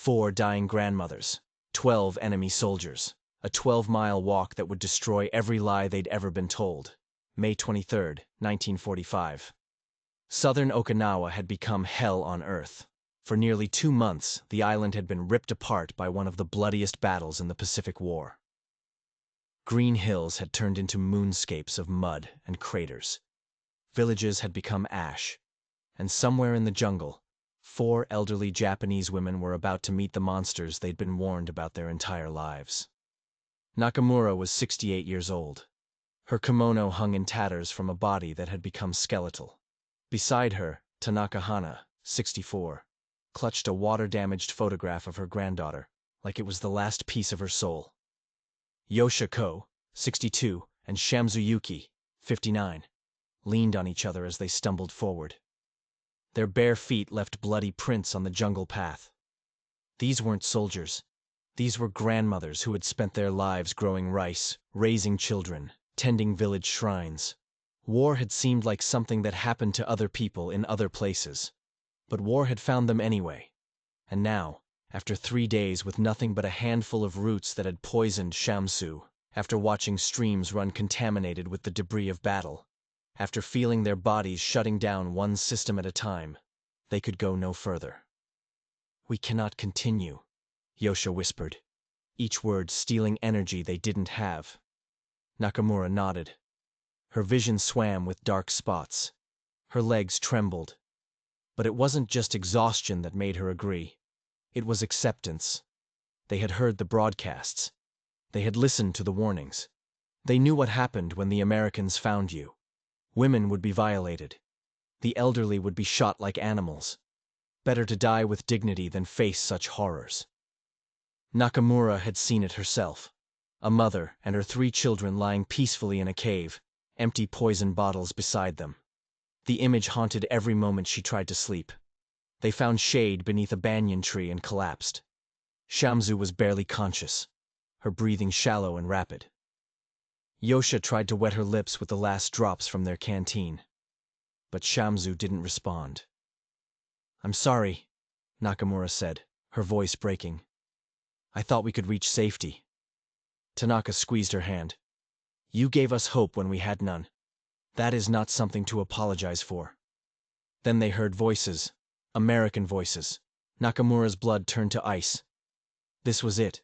4 dying grandmothers, 12 enemy soldiers, a 12-mile walk that would destroy every lie they'd ever been told. May 23, 1945. Southern Okinawa had become hell on earth. For nearly 2 months, the island had been ripped apart by one of the bloodiest battles in the Pacific War. Green hills had turned into moonscapes of mud and craters. Villages had become ash, and somewhere in the jungle, 4 elderly Japanese women were about to meet the monsters they'd been warned about their entire lives. Nakamura was 68 years old. Her kimono hung in tatters from a body that had become skeletal. Beside her, Tanaka Hana, 64, clutched a water-damaged photograph of her granddaughter, like it was the last piece of her soul. Yosha Ko, 62, and Shamsu Yuki, 59, leaned on each other as they stumbled forward. Their bare feet left bloody prints on the jungle path. These weren't soldiers. These were grandmothers who had spent their lives growing rice, raising children, tending village shrines. War had seemed like something that happened to other people in other places. But war had found them anyway. And now, after 3 days with nothing but a handful of roots that had poisoned Shamsu, after watching streams run contaminated with the debris of battle, after feeling their bodies shutting down one system at a time, they could go no further. "We cannot continue," Yosha whispered, each word stealing energy they didn't have. Nakamura nodded. Her vision swam with dark spots. Her legs trembled. But it wasn't just exhaustion that made her agree. It was acceptance. They had heard the broadcasts. They had listened to the warnings. They knew what happened when the Americans found you. Women would be violated. The elderly would be shot like animals. Better to die with dignity than face such horrors. Nakamura had seen it herself. A mother and her 3 children lying peacefully in a cave, empty poison bottles beside them. The image haunted every moment she tried to sleep. They found shade beneath a banyan tree and collapsed. Shamsu was barely conscious, her breathing shallow and rapid. Yosha tried to wet her lips with the last drops from their canteen. But Shamsu didn't respond. "I'm sorry," Nakamura said, her voice breaking. "I thought we could reach safety." Tanaka squeezed her hand. "You gave us hope when we had none. That is not something to apologize for." Then they heard voices, American voices. Nakamura's blood turned to ice. This was it,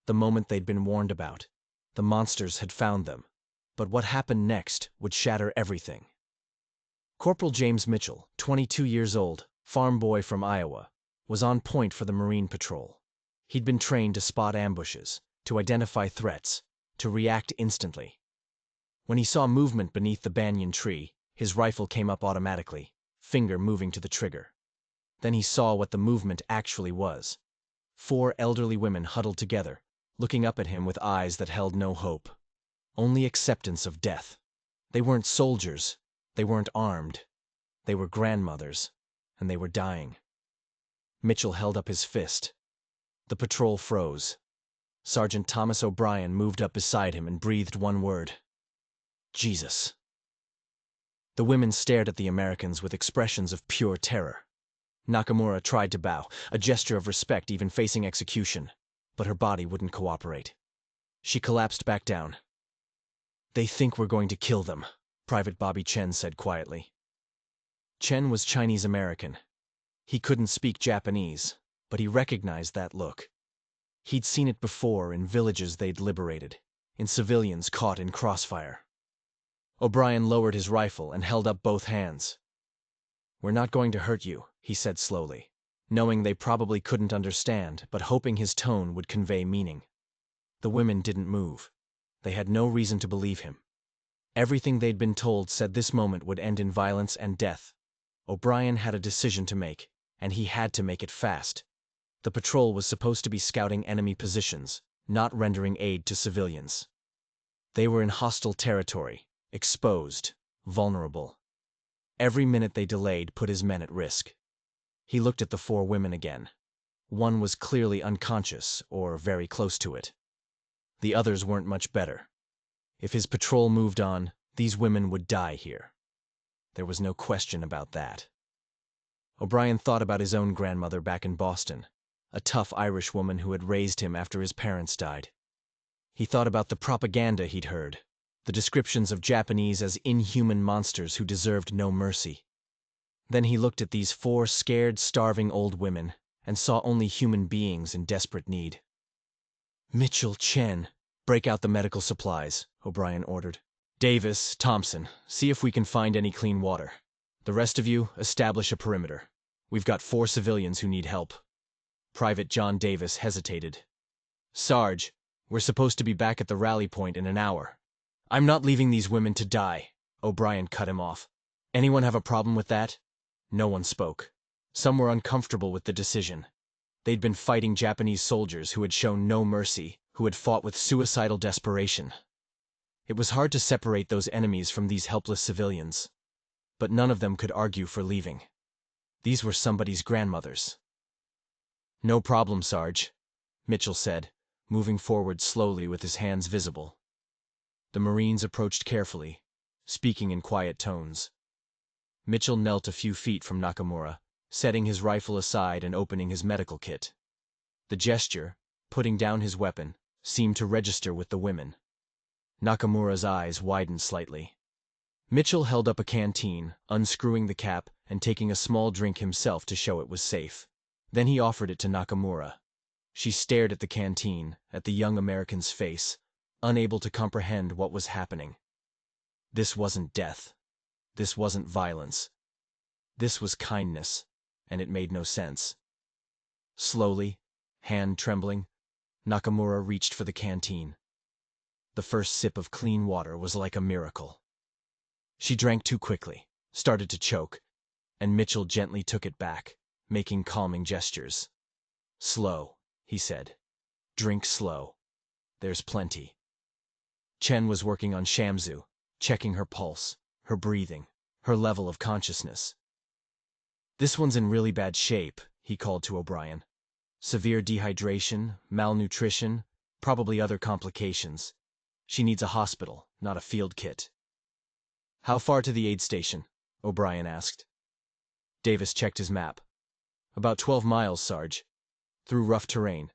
the moment they'd been warned about. The monsters had found them. But what happened next would shatter everything. Corporal James Mitchell, 22 years old, farm boy from Iowa, was on point for the Marine Patrol. He'd been trained to spot ambushes, to identify threats, to react instantly. When he saw movement beneath the banyan tree, his rifle came up automatically, finger moving to the trigger. Then he saw what the movement actually was. 4 elderly women huddled together, looking up at him with eyes that held no hope. Only acceptance of death. They weren't soldiers. They weren't armed. They were grandmothers, and they were dying. Mitchell held up his fist. The patrol froze. Sergeant Thomas O'Brien moved up beside him and breathed one word. "Jesus." The women stared at the Americans with expressions of pure terror. Nakamura tried to bow, a gesture of respect even facing execution, but her body wouldn't cooperate. She collapsed back down. "They think we're going to kill them," Private Bobby Chen said quietly. Chen was Chinese-American. He couldn't speak Japanese, but he recognized that look. He'd seen it before in villages they'd liberated, in civilians caught in crossfire. O'Brien lowered his rifle and held up both hands. "We're not going to hurt you," he said slowly, knowing they probably couldn't understand, but hoping his tone would convey meaning. The women didn't move. They had no reason to believe him. Everything they'd been told said this moment would end in violence and death. O'Brien had a decision to make, and he had to make it fast. The patrol was supposed to be scouting enemy positions, not rendering aid to civilians. They were in hostile territory, exposed, vulnerable. Every minute they delayed put his men at risk. He looked at the 4 women again. One was clearly unconscious, or very close to it. The others weren't much better. If his patrol moved on, these women would die here. There was no question about that. O'Brien thought about his own grandmother back in Boston, a tough Irish woman who had raised him after his parents died. He thought about the propaganda he'd heard, the descriptions of Japanese as inhuman monsters who deserved no mercy. Then he looked at these 4 scared, starving old women and saw only human beings in desperate need. "Mitchell, Chen, break out the medical supplies," O'Brien ordered. "Davis, Thompson, see if we can find any clean water. The rest of you, establish a perimeter. We've got 4 civilians who need help." Private John Davis hesitated. "Sarge, we're supposed to be back at the rally point in an hour." "I'm not leaving these women to die," O'Brien cut him off. "Anyone have a problem with that?" No one spoke. Some were uncomfortable with the decision. They'd been fighting Japanese soldiers who had shown no mercy, who had fought with suicidal desperation. It was hard to separate those enemies from these helpless civilians. But none of them could argue for leaving. These were somebody's grandmothers. "No problem, Sarge," Mitchell said, moving forward slowly with his hands visible. The Marines approached carefully, speaking in quiet tones. Mitchell knelt a few feet from Nakamura, setting his rifle aside and opening his medical kit. The gesture, putting down his weapon, seemed to register with the women. Nakamura's eyes widened slightly. Mitchell held up a canteen, unscrewing the cap and taking a small drink himself to show it was safe. Then he offered it to Nakamura. She stared at the canteen, at the young American's face, unable to comprehend what was happening. This wasn't death. This wasn't violence. This was kindness, and it made no sense. Slowly, hand trembling, Nakamura reached for the canteen. The first sip of clean water was like a miracle. She drank too quickly, started to choke, and Mitchell gently took it back, making calming gestures. "Slow," he said. "Drink slow. There's plenty." Chen was working on Shamsu, checking her pulse, her breathing, her level of consciousness. "This one's in really bad shape," he called to O'Brien. "Severe dehydration, malnutrition, probably other complications. She needs a hospital, not a field kit." "How far to the aid station?" O'Brien asked. Davis checked his map. "About 12 miles, Sarge. Through rough terrain,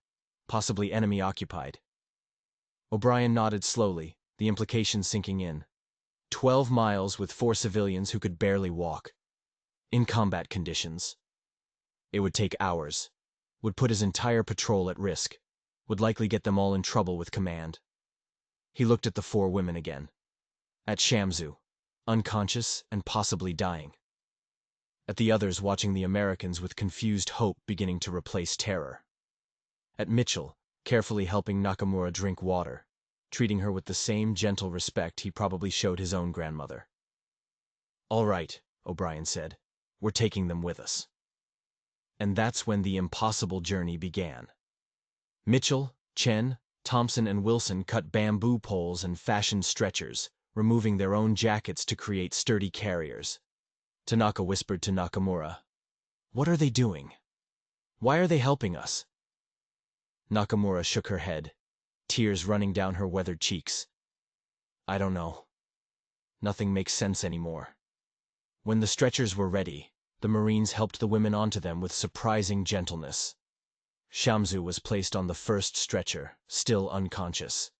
possibly enemy occupied." O'Brien nodded slowly, the implication sinking in. 12 miles with 4 civilians who could barely walk. In combat conditions. It would take hours. Would put his entire patrol at risk. Would likely get them all in trouble with command. He looked at the 4 women again. At Shamsu, unconscious and possibly dying. At the others watching the Americans with confused hope beginning to replace terror. At Mitchell, carefully helping Nakamura drink water, treating her with the same gentle respect he probably showed his own grandmother. "All right," O'Brien said. "We're taking them with us." And that's when the impossible journey began. Mitchell, Chen, Thompson, and Wilson cut bamboo poles and fashioned stretchers, removing their own jackets to create sturdy carriers. Tanaka whispered to Nakamura, "What are they doing? Why are they helping us?" Nakamura shook her head, tears running down her weathered cheeks. "I don't know. Nothing makes sense anymore." When the stretchers were ready, the Marines helped the women onto them with surprising gentleness. Shamsu was placed on the first stretcher, still unconscious.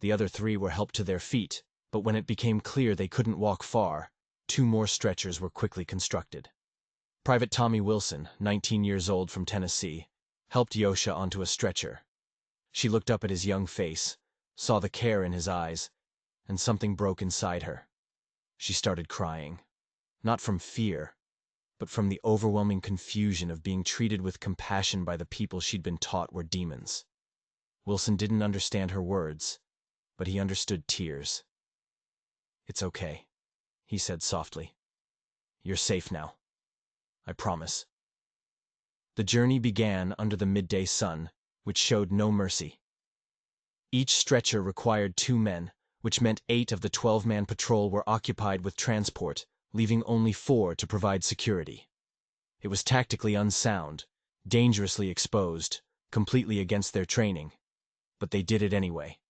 The other 3 were helped to their feet, but when it became clear they couldn't walk far, 2 more stretchers were quickly constructed. Private Tommy Wilson, 19 years old from Tennessee, helped Yosha onto a stretcher. She looked up at his young face, saw the care in his eyes, and something broke inside her. She started crying. Not from fear, but from the overwhelming confusion of being treated with compassion by the people she'd been taught were demons. Wilson didn't understand her words, but he understood tears. "It's okay," he said softly. "You're safe now. I promise." The journey began under the midday sun, which showed no mercy. Each stretcher required 2 men, which meant 8 of the 12-man patrol were occupied with transport, leaving only 4 to provide security. It was tactically unsound, dangerously exposed, completely against their training, but they did it anyway.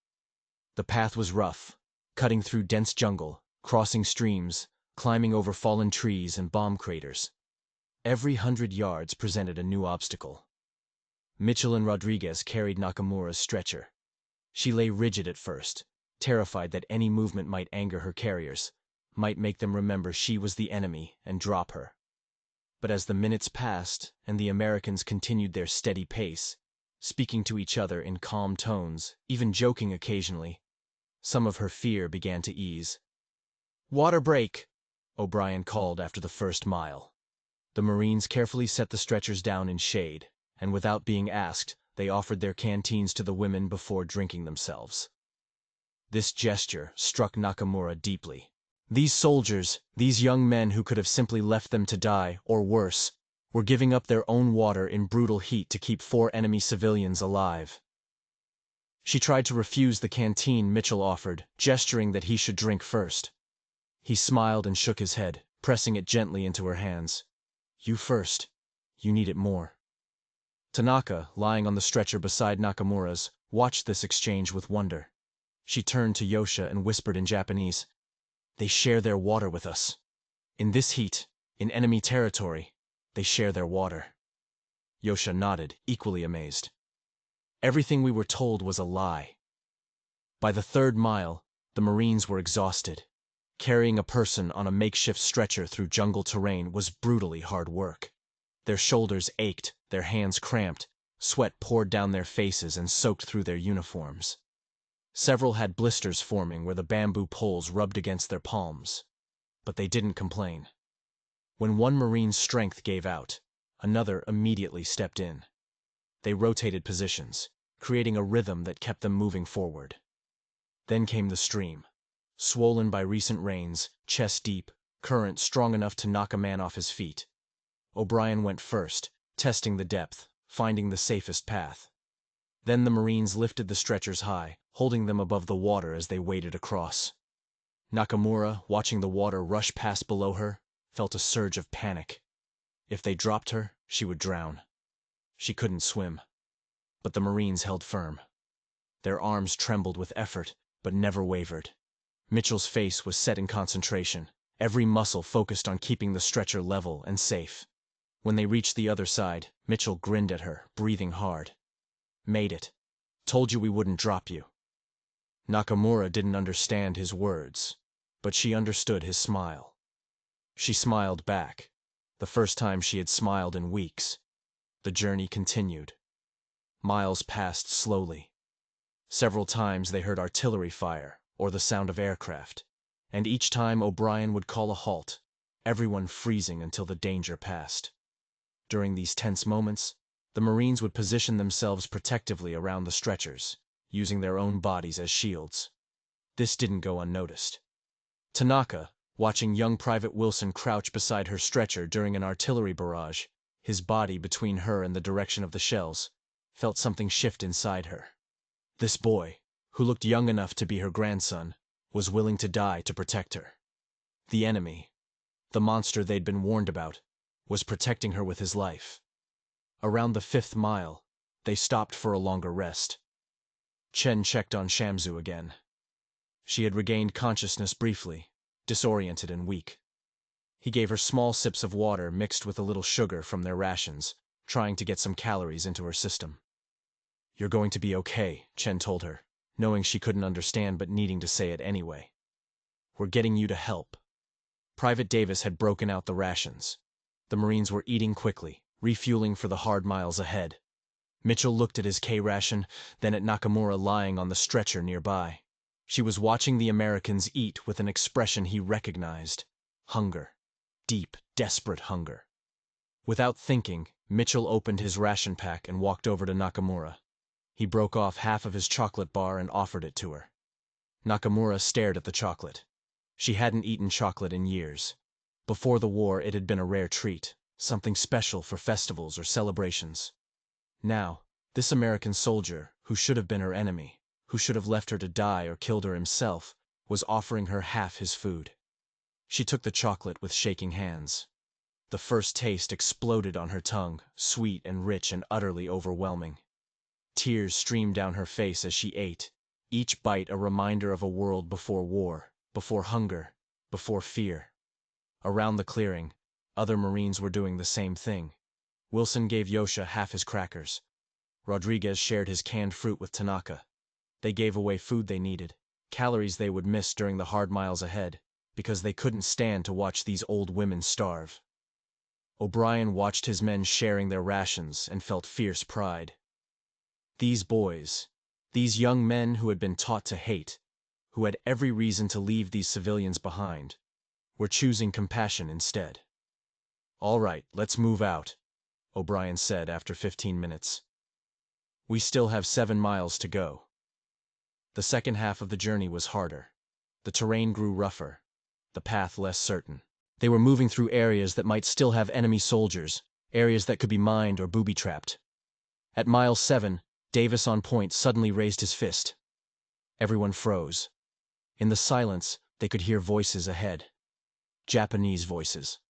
The path was rough, cutting through dense jungle, crossing streams, climbing over fallen trees and bomb craters. Every 100 yards presented a new obstacle. Mitchell and Rodriguez carried Nakamura's stretcher. She lay rigid at first, terrified that any movement might anger her carriers, might make them remember she was the enemy and drop her. But as the minutes passed and the Americans continued their steady pace, speaking to each other in calm tones, even joking occasionally, some of her fear began to ease. "Water break!" O'Brien called after the first mile. The Marines carefully set the stretchers down in shade, and without being asked, they offered their canteens to the women before drinking themselves. This gesture struck Nakamura deeply. These soldiers, these young men who could have simply left them to die, or worse, were giving up their own water in brutal heat to keep 4 enemy civilians alive. She tried to refuse the canteen Mitchell offered, gesturing that he should drink first. He smiled and shook his head, pressing it gently into her hands. "You first. You need it more." Tanaka, lying on the stretcher beside Nakamura's, watched this exchange with wonder. She turned to Yosha and whispered in Japanese, "They share their water with us. In this heat, in enemy territory, they share their water." Yosha nodded, equally amazed. Everything we were told was a lie. By the 3rd mile, the Marines were exhausted. Carrying a person on a makeshift stretcher through jungle terrain was brutally hard work. Their shoulders ached, their hands cramped, sweat poured down their faces and soaked through their uniforms. Several had blisters forming where the bamboo poles rubbed against their palms. But they didn't complain. When one Marine's strength gave out, another immediately stepped in. They rotated positions, creating a rhythm that kept them moving forward. Then came the stream. Swollen by recent rains, chest deep, current strong enough to knock a man off his feet. O'Brien went first, testing the depth, finding the safest path. Then the Marines lifted the stretchers high, holding them above the water as they waded across. Nakamura, watching the water rush past below her, felt a surge of panic. If they dropped her, she would drown. She couldn't swim. But the Marines held firm. Their arms trembled with effort, but never wavered. Mitchell's face was set in concentration, every muscle focused on keeping the stretcher level and safe. When they reached the other side, Mitchell grinned at her, breathing hard. "Made it. Told you we wouldn't drop you." Nakamura didn't understand his words, but she understood his smile. She smiled back, the first time she had smiled in weeks. The journey continued. Miles passed slowly. Several times they heard artillery fire or the sound of aircraft, and each time O'Brien would call a halt, everyone freezing until the danger passed. During these tense moments, the Marines would position themselves protectively around the stretchers, using their own bodies as shields. This didn't go unnoticed. Tanaka, watching young Private Wilson crouch beside her stretcher during an artillery barrage, his body between her and the direction of the shells, felt something shift inside her. This boy, who looked young enough to be her grandson, was willing to die to protect her. The enemy, the monster they'd been warned about, was protecting her with his life. Around the 5th mile, they stopped for a longer rest. Chen checked on Shamsu again. She had regained consciousness briefly, disoriented and weak. He gave her small sips of water mixed with a little sugar from their rations, trying to get some calories into her system. "You're going to be okay," Chen told her, knowing she couldn't understand but needing to say it anyway. "We're getting you to help." Private Davis had broken out the rations. The Marines were eating quickly, refueling for the hard miles ahead. Mitchell looked at his K-ration, then at Nakamura lying on the stretcher nearby. She was watching the Americans eat with an expression he recognized. Hunger. Deep, desperate hunger. Without thinking, Mitchell opened his ration pack and walked over to Nakamura. He broke off half of his chocolate bar and offered it to her. Nakamura stared at the chocolate. She hadn't eaten chocolate in years. Before the war, it had been a rare treat, something special for festivals or celebrations. Now, this American soldier, who should have been her enemy, who should have left her to die or killed her himself, was offering her half his food. She took the chocolate with shaking hands. The first taste exploded on her tongue, sweet and rich and utterly overwhelming. Tears streamed down her face as she ate, each bite a reminder of a world before war, before hunger, before fear. Around the clearing, other Marines were doing the same thing. Wilson gave Yosha half his crackers. Rodriguez shared his canned fruit with Tanaka. They gave away food they needed, calories they would miss during the hard miles ahead, because they couldn't stand to watch these old women starve. O'Brien watched his men sharing their rations and felt fierce pride. These boys, these young men who had been taught to hate, who had every reason to leave these civilians behind, were choosing compassion instead. "All right, let's move out," O'Brien said after 15 minutes. "We still have 7 miles to go." The second half of the journey was harder. The terrain grew rougher, the path less certain. They were moving through areas that might still have enemy soldiers, areas that could be mined or booby-trapped. At mile 7, Davis on point suddenly raised his fist. Everyone froze. In the silence, they could hear voices ahead. Japanese voices.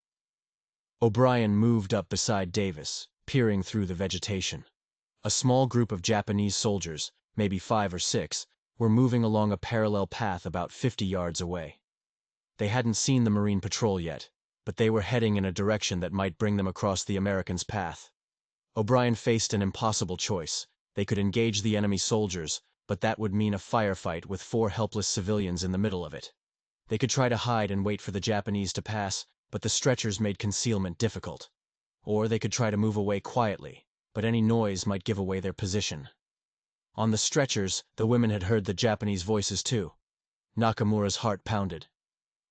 O'Brien moved up beside Davis, peering through the vegetation. A small group of Japanese soldiers, maybe 5 or 6, were moving along a parallel path about 50 yards away. They hadn't seen the Marine patrol yet, but they were heading in a direction that might bring them across the Americans' path. O'Brien faced an impossible choice. They could engage the enemy soldiers, but that would mean a firefight with 4 helpless civilians in the middle of it. They could try to hide and wait for the Japanese to pass, but the stretchers made concealment difficult. Or they could try to move away quietly, but any noise might give away their position. On the stretchers, the women had heard the Japanese voices too. Nakamura's heart pounded.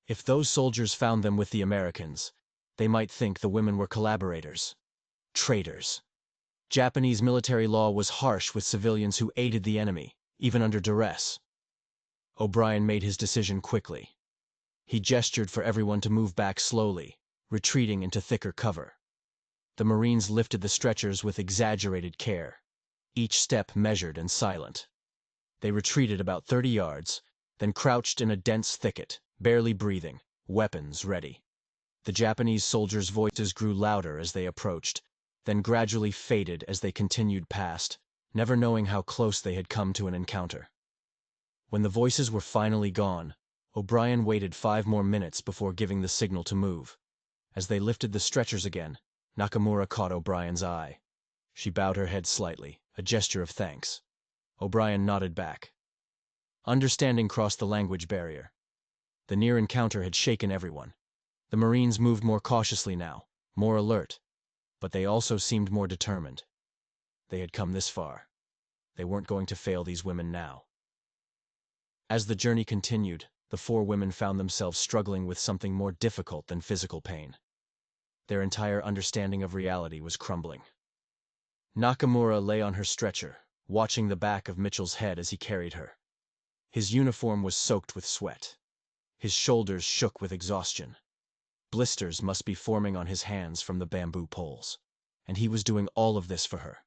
If those soldiers found them with the Americans, they might think the women were collaborators. Traitors. Japanese military law was harsh with civilians who aided the enemy, even under duress. O'Brien made his decision quickly. He gestured for everyone to move back slowly, retreating into thicker cover. The Marines lifted the stretchers with exaggerated care, each step measured and silent. They retreated about 30 yards, then crouched in a dense thicket, barely breathing, weapons ready. The Japanese soldiers' voices grew louder as they approached, then gradually faded as they continued past, never knowing how close they had come to an encounter. When the voices were finally gone, O'Brien waited 5 more minutes before giving the signal to move. As they lifted the stretchers again, Nakamura caught O'Brien's eye. She bowed her head slightly, a gesture of thanks. O'Brien nodded back. Understanding crossed the language barrier. The near encounter had shaken everyone. The Marines moved more cautiously now, more alert, but they also seemed more determined. They had come this far. They weren't going to fail these women now. As the journey continued, the 4 women found themselves struggling with something more difficult than physical pain. Their entire understanding of reality was crumbling. Nakamura lay on her stretcher, watching the back of Mitchell's head as he carried her. His uniform was soaked with sweat. His shoulders shook with exhaustion. Blisters must be forming on his hands from the bamboo poles. And he was doing all of this for her.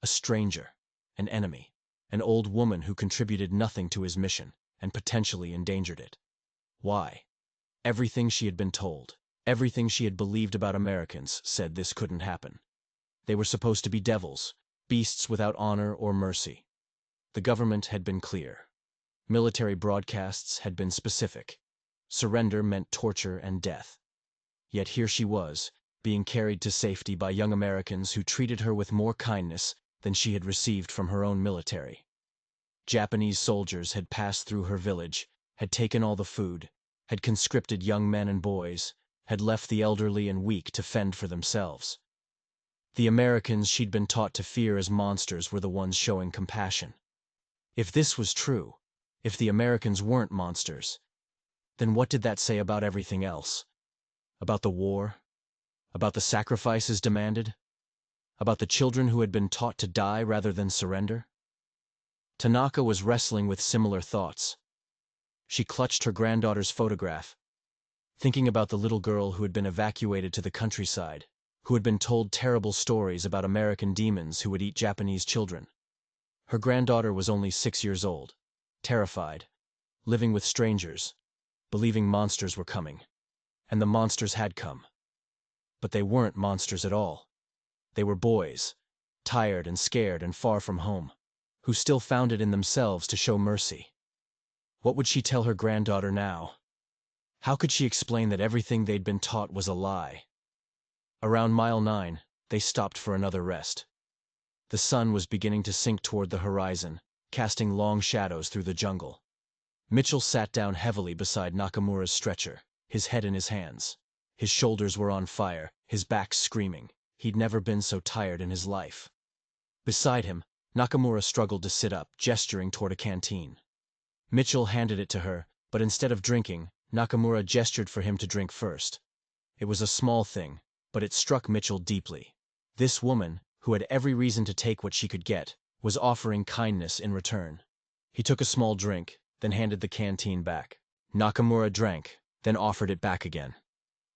A stranger, an enemy, an old woman who contributed nothing to his mission and potentially endangered it. Why? Everything she had been told, everything she had believed about Americans said this couldn't happen. They were supposed to be devils, beasts without honor or mercy. The government had been clear. Military broadcasts had been specific. Surrender meant torture and death. Yet here she was, being carried to safety by young Americans who treated her with more kindness than she had received from her own military. Japanese soldiers had passed through her village, had taken all the food, had conscripted young men and boys, had left the elderly and weak to fend for themselves. The Americans she'd been taught to fear as monsters were the ones showing compassion. If this was true, if the Americans weren't monsters, then what did that say about everything else? About the war? About the sacrifices demanded? About the children who had been taught to die rather than surrender? Tanaka was wrestling with similar thoughts. She clutched her granddaughter's photograph, thinking about the little girl who had been evacuated to the countryside, who had been told terrible stories about American demons who would eat Japanese children. Her granddaughter was only 6 years old, terrified, living with strangers, believing monsters were coming. And the monsters had come. But they weren't monsters at all. They were boys, tired and scared and far from home, who still found it in themselves to show mercy. What would she tell her granddaughter now? How could she explain that everything they'd been taught was a lie? Around mile 9, they stopped for another rest. The sun was beginning to sink toward the horizon, casting long shadows through the jungle. Mitchell sat down heavily beside Nakamura's stretcher, his head in his hands. His shoulders were on fire, his back screaming. He'd never been so tired in his life. Beside him, Nakamura struggled to sit up, gesturing toward a canteen. Mitchell handed it to her, but instead of drinking, Nakamura gestured for him to drink first. It was a small thing, but it struck Mitchell deeply. This woman, who had every reason to take what she could get, was offering kindness in return. He took a small drink, then handed the canteen back. Nakamura drank, then offered it back again.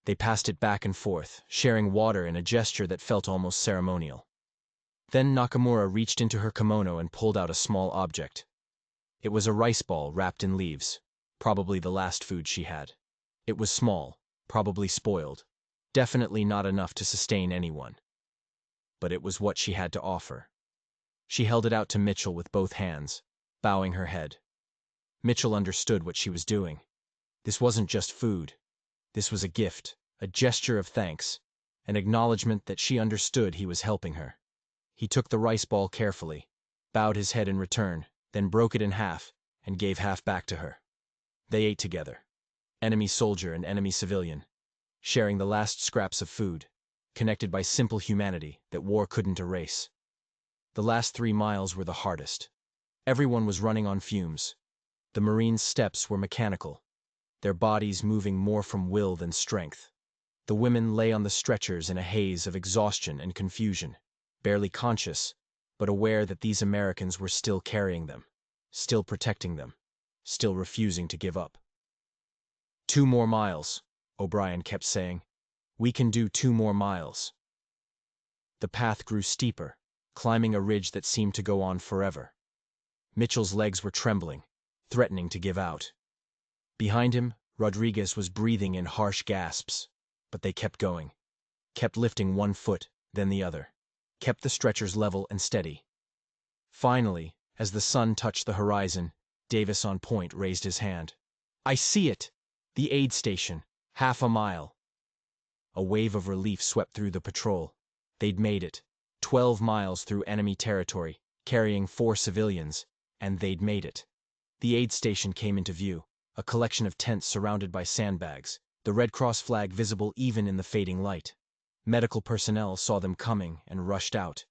They passed it back and forth, sharing water in a gesture that felt almost ceremonial. Then Nakamura reached into her kimono and pulled out a small object. It was a rice ball wrapped in leaves, probably the last food she had. It was small, probably spoiled, definitely not enough to sustain anyone. But it was what she had to offer. She held it out to Mitchell with both hands, bowing her head. Mitchell understood what she was doing. This wasn't just food. This was a gift, a gesture of thanks, an acknowledgement that she understood he was helping her. He took the rice ball carefully, bowed his head in return, then broke it in half and gave half back to her. They ate together, enemy soldier and enemy civilian, sharing the last scraps of food, connected by simple humanity that war couldn't erase. The last 3 miles were the hardest. Everyone was running on fumes. The Marines' steps were mechanical, their bodies moving more from will than strength. The women lay on the stretchers in a haze of exhaustion and confusion, barely conscious, but aware that these Americans were still carrying them, still protecting them, still refusing to give up. 2 more miles, O'Brien kept saying. We can do 2 more miles. The path grew steeper, climbing a ridge that seemed to go on forever. Mitchell's legs were trembling, threatening to give out. Behind him, Rodriguez was breathing in harsh gasps, but they kept going, kept lifting one foot, then the other, kept the stretchers level and steady. Finally, as the sun touched the horizon, Davis on point raised his hand. I see it! The aid station, 1/2 mile. A wave of relief swept through the patrol. They'd made it, 12 miles through enemy territory, carrying 4 civilians, and they'd made it. The aid station came into view, a collection of tents surrounded by sandbags, the Red Cross flag visible even in the fading light. Medical personnel saw them coming and rushed out.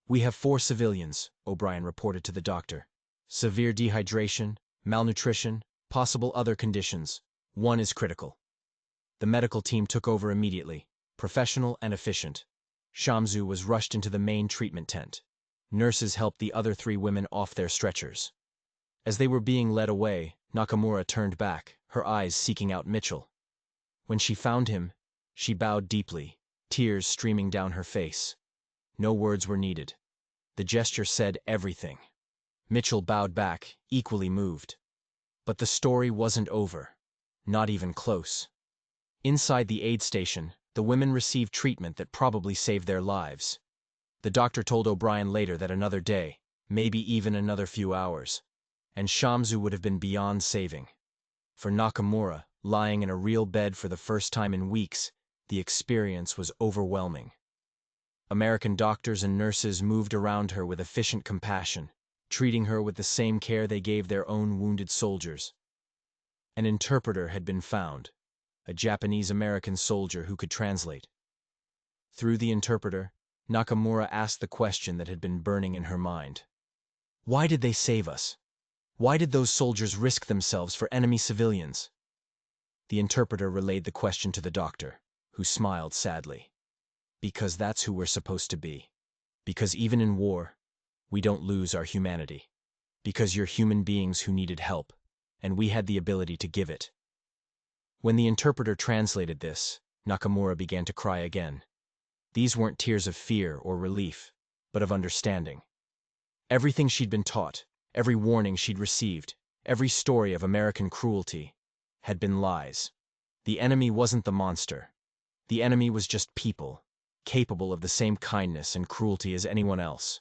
We have 4 civilians, O'Brien reported to the doctor. Severe dehydration, malnutrition, possible other conditions. 1 is critical. The medical team took over immediately, professional and efficient. Shamsu was rushed into the main treatment tent. Nurses helped the other 3 women off their stretchers. As they were being led away, Nakamura turned back, her eyes seeking out Mitchell. When she found him, she bowed deeply, tears streaming down her face. No words were needed. The gesture said everything. Mitchell bowed back, equally moved. But the story wasn't over. Not even close. Inside the aid station, the women received treatment that probably saved their lives. The doctor told O'Brien later that another day, maybe even another few hours, and Shamsu would have been beyond saving. For Nakamura, lying in a real bed for the first time in weeks, the experience was overwhelming. American doctors and nurses moved around her with efficient compassion, treating her with the same care they gave their own wounded soldiers. An interpreter had been found, a Japanese-American soldier who could translate. Through the interpreter, Nakamura asked the question that had been burning in her mind. Why did they save us? Why did those soldiers risk themselves for enemy civilians? The interpreter relayed the question to the doctor, who smiled sadly. Because that's who we're supposed to be. Because even in war, we don't lose our humanity. Because you're human beings who needed help, and we had the ability to give it. When the interpreter translated this, Nakamura began to cry again. These weren't tears of fear or relief, but of understanding. Everything she'd been taught, every warning she'd received, every story of American cruelty, had been lies. The enemy wasn't the monster. The enemy was just people, capable of the same kindness and cruelty as anyone else.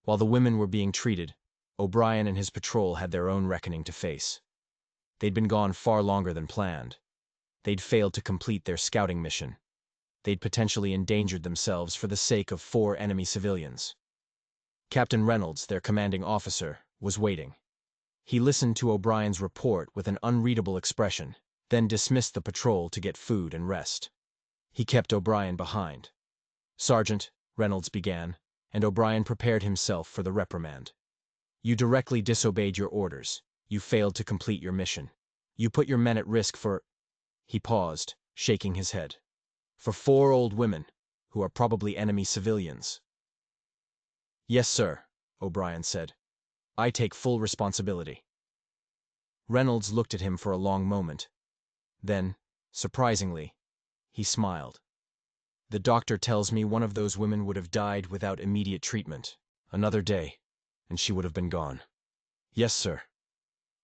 While the women were being treated, O'Brien and his patrol had their own reckoning to face. They'd been gone far longer than planned. They'd failed to complete their scouting mission. They'd potentially endangered themselves for the sake of 4 enemy civilians. Captain Reynolds, their commanding officer, was waiting. He listened to O'Brien's report with an unreadable expression, then dismissed the patrol to get food and rest. He kept O'Brien behind. "Sergeant," Reynolds began, and O'Brien prepared himself for the reprimand. "You directly disobeyed your orders. You failed to complete your mission. You put your men at risk for—" He paused, shaking his head. "For 4 old women, who are probably enemy civilians." "Yes, sir," O'Brien said. "I take full responsibility." Reynolds looked at him for a long moment. Then, surprisingly, he smiled. "The doctor tells me one of those women would have died without immediate treatment. Another day, and she would have been gone." "Yes, sir."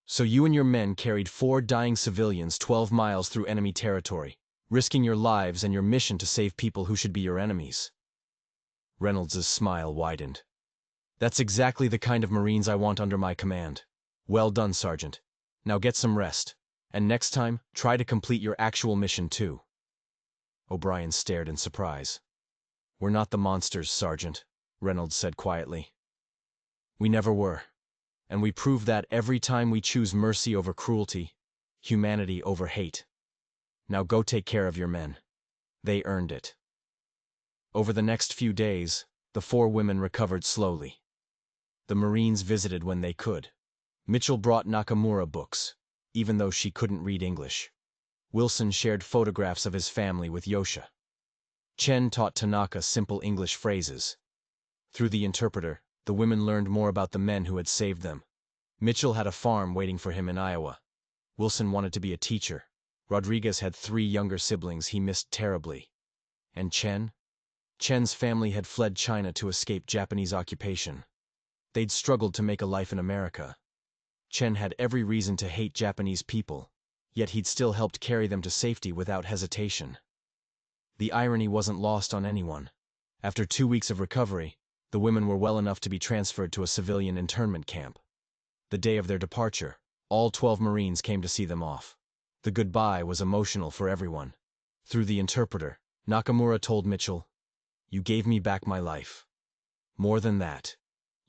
"So you and your men carried 4 dying civilians 12 miles through enemy territory, risking your lives and your mission to save people who should be your enemies." Reynolds's smile widened. "That's exactly the kind of Marines I want under my command. Well done, Sergeant. Now get some rest. And next time, try to complete your actual mission too." O'Brien stared in surprise. "We're not the monsters, Sergeant," Reynolds said quietly. "We never were. And we prove that every time we choose mercy over cruelty, humanity over hate. Now go take care of your men. They earned it." Over the next few days, the 4 women recovered slowly. The Marines visited when they could. Mitchell brought Nakamura books, even though she couldn't read English. Wilson shared photographs of his family with Yosha. Chen taught Tanaka simple English phrases. Through the interpreter, the women learned more about the men who had saved them. Mitchell had a farm waiting for him in Iowa. Wilson wanted to be a teacher. Rodriguez had 3 younger siblings he missed terribly. And Chen? Chen's family had fled China to escape Japanese occupation. They'd struggled to make a life in America. Chen had every reason to hate Japanese people, yet he'd still helped carry them to safety without hesitation. The irony wasn't lost on anyone. After 2 weeks of recovery, the women were well enough to be transferred to a civilian internment camp. The day of their departure, all 12 Marines came to see them off. The goodbye was emotional for everyone. Through the interpreter, Nakamura told Mitchell, "You gave me back my life. More than that,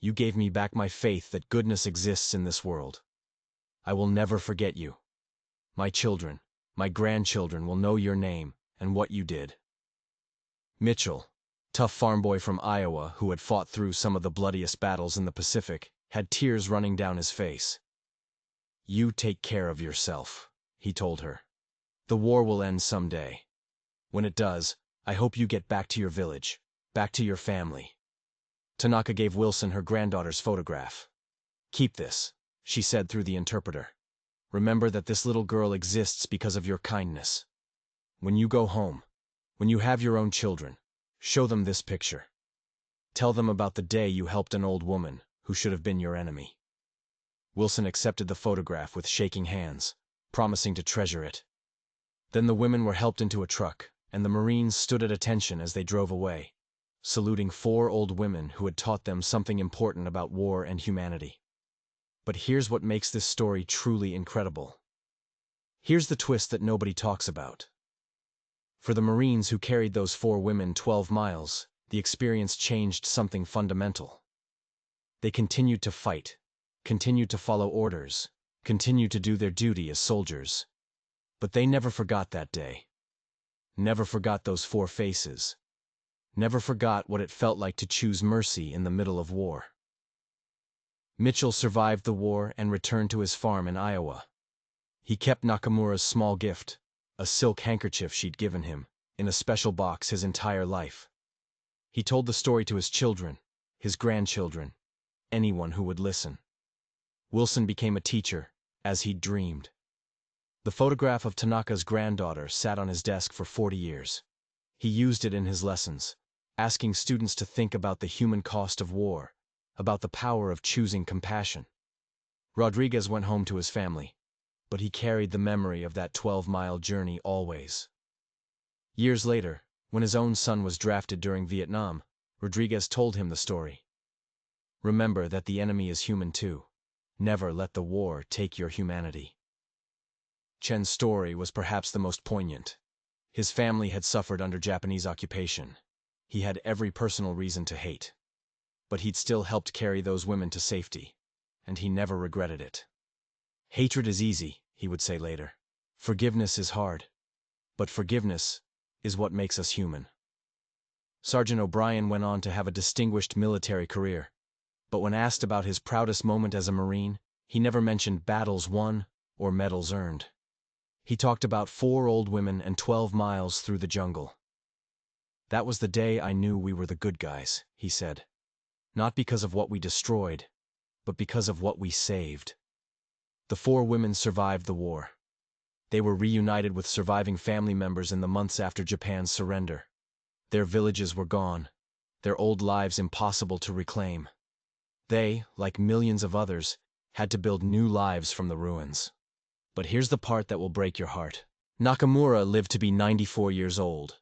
you gave me back my faith that goodness exists in this world. I will never forget you. My children, my grandchildren will know your name and what you did." Mitchell, tough farm boy from Iowa who had fought through some of the bloodiest battles in the Pacific, had tears running down his face. "You take care of yourself," he told her. "The war will end someday. When it does, I hope you get back to your village, back to your family." Tanaka gave Wilson her granddaughter's photograph. "Keep this," she said through the interpreter. "Remember that this little girl exists because of your kindness. When you go home, when you have your own children, show them this picture. Tell them about the day you helped an old woman who should have been your enemy." Wilson accepted the photograph with shaking hands, promising to treasure it. Then the women were helped into a truck, and the Marines stood at attention as they drove away, saluting 4 old women who had taught them something important about war and humanity. But here's what makes this story truly incredible. Here's the twist that nobody talks about. For the Marines who carried those 4 women 12 miles, the experience changed something fundamental. They continued to fight, continued to follow orders, continued to do their duty as soldiers. But they never forgot that day. Never forgot those 4 faces. Never forgot what it felt like to choose mercy in the middle of war. Mitchell survived the war and returned to his farm in Iowa. He kept Nakamura's small gift, a silk handkerchief she'd given him, in a special box his entire life. He told the story to his children, his grandchildren, anyone who would listen. Wilson became a teacher, as he'd dreamed. The photograph of Tanaka's granddaughter sat on his desk for 40 years. He used it in his lessons, asking students to think about the human cost of war, about the power of choosing compassion. Rodriguez went home to his family, but he carried the memory of that 12-mile journey always. Years later, when his own son was drafted during Vietnam, Rodriguez told him the story. "Remember that the enemy is human too. Never let the war take your humanity." Chen's story was perhaps the most poignant. His family had suffered under Japanese occupation. He had every personal reason to hate. but he'd still helped carry those women to safety, and he never regretted it. Hatred is easy, he would say later. Forgiveness is hard. But forgiveness is what makes us human. Sergeant O'Brien went on to have a distinguished military career, but when asked about his proudest moment as a Marine, he never mentioned battles won or medals earned. He talked about 4 old women and 12 miles through the jungle. That was the day I knew we were the good guys, he said. Not because of what we destroyed, but because of what we saved. The 4 women survived the war. They were reunited with surviving family members in the months after Japan's surrender. Their villages were gone, their old lives impossible to reclaim. They, like millions of others, had to build new lives from the ruins. But here's the part that will break your heart. Nakamura lived to be 94 years old.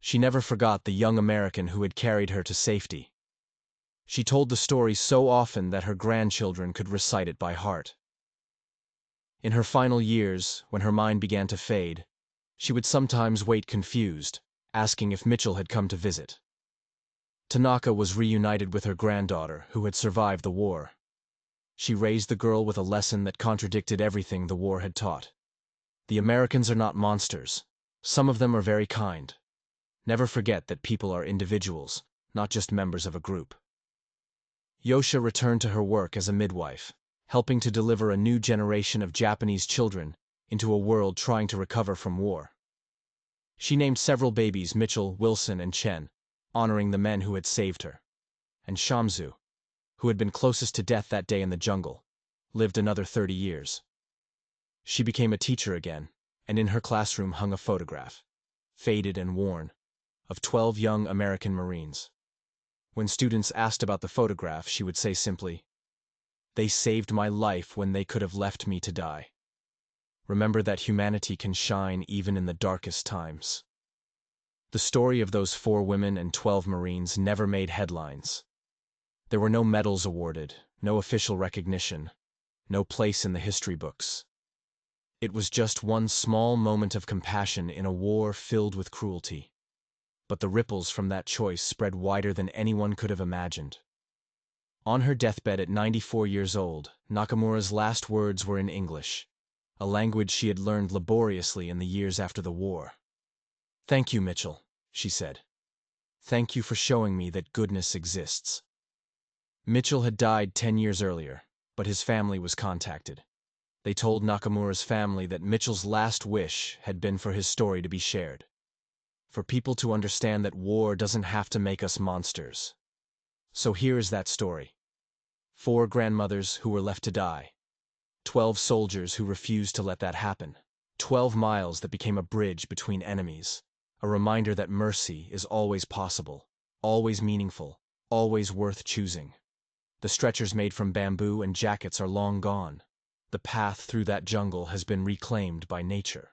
She never forgot the young American who had carried her to safety. She told the story so often that her grandchildren could recite it by heart. In her final years, when her mind began to fade, she would sometimes wait confused, asking if Mitchell had come to visit. Tanaka was reunited with her granddaughter, who had survived the war. She raised the girl with a lesson that contradicted everything the war had taught. The Americans are not monsters. Some of them are very kind. Never forget that people are individuals, not just members of a group. Yosha returned to her work as a midwife, helping to deliver a new generation of Japanese children into a world trying to recover from war. She named several babies Mitchell, Wilson, and Chen, honoring the men who had saved her. And Shamsu, who had been closest to death that day in the jungle, lived another 30 years. She became a teacher again, and in her classroom hung a photograph, faded and worn, of 12 young American Marines. When students asked about the photograph, she would say simply, "They saved my life when they could have left me to die." Remember that humanity can shine even in the darkest times. The story of those 4 women and 12 Marines never made headlines. There were no medals awarded, no official recognition, no place in the history books. It was just one small moment of compassion in a war filled with cruelty. But the ripples from that choice spread wider than anyone could have imagined. On her deathbed at 94 years old, Nakamura's last words were in English, a language she had learned laboriously in the years after the war. "Thank you, Mitchell," she said. "Thank you for showing me that goodness exists." Mitchell had died 10 years earlier, but his family was contacted. They told Nakamura's family that Mitchell's last wish had been for his story to be shared. For people to understand that war doesn't have to make us monsters. So here is that story. 4 grandmothers who were left to die. 12 soldiers who refused to let that happen. 12 miles that became a bridge between enemies. A reminder that mercy is always possible, always meaningful, always worth choosing. The stretchers made from bamboo and jackets are long gone. The path through that jungle has been reclaimed by nature.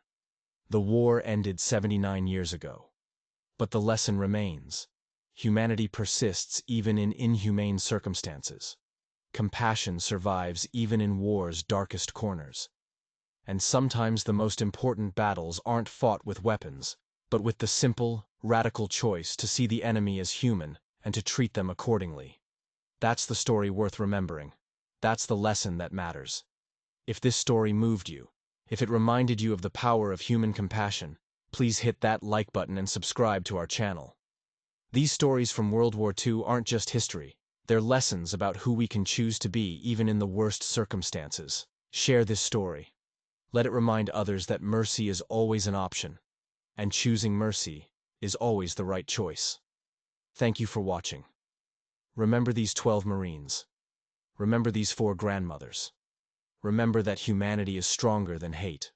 The war ended 79 years ago. But the lesson remains. Humanity persists even in inhumane circumstances. Compassion survives even in war's darkest corners. And sometimes the most important battles aren't fought with weapons, but with the simple, radical choice to see the enemy as human and to treat them accordingly. That's the story worth remembering. That's the lesson that matters. If this story moved you, if it reminded you of the power of human compassion, please hit that like button and subscribe to our channel. These stories from World War II aren't just history. They're lessons about who we can choose to be even in the worst circumstances. Share this story. Let it remind others that mercy is always an option, and choosing mercy is always the right choice. Thank you for watching. Remember these 12 Marines. Remember these 4 grandmothers. Remember that humanity is stronger than hate.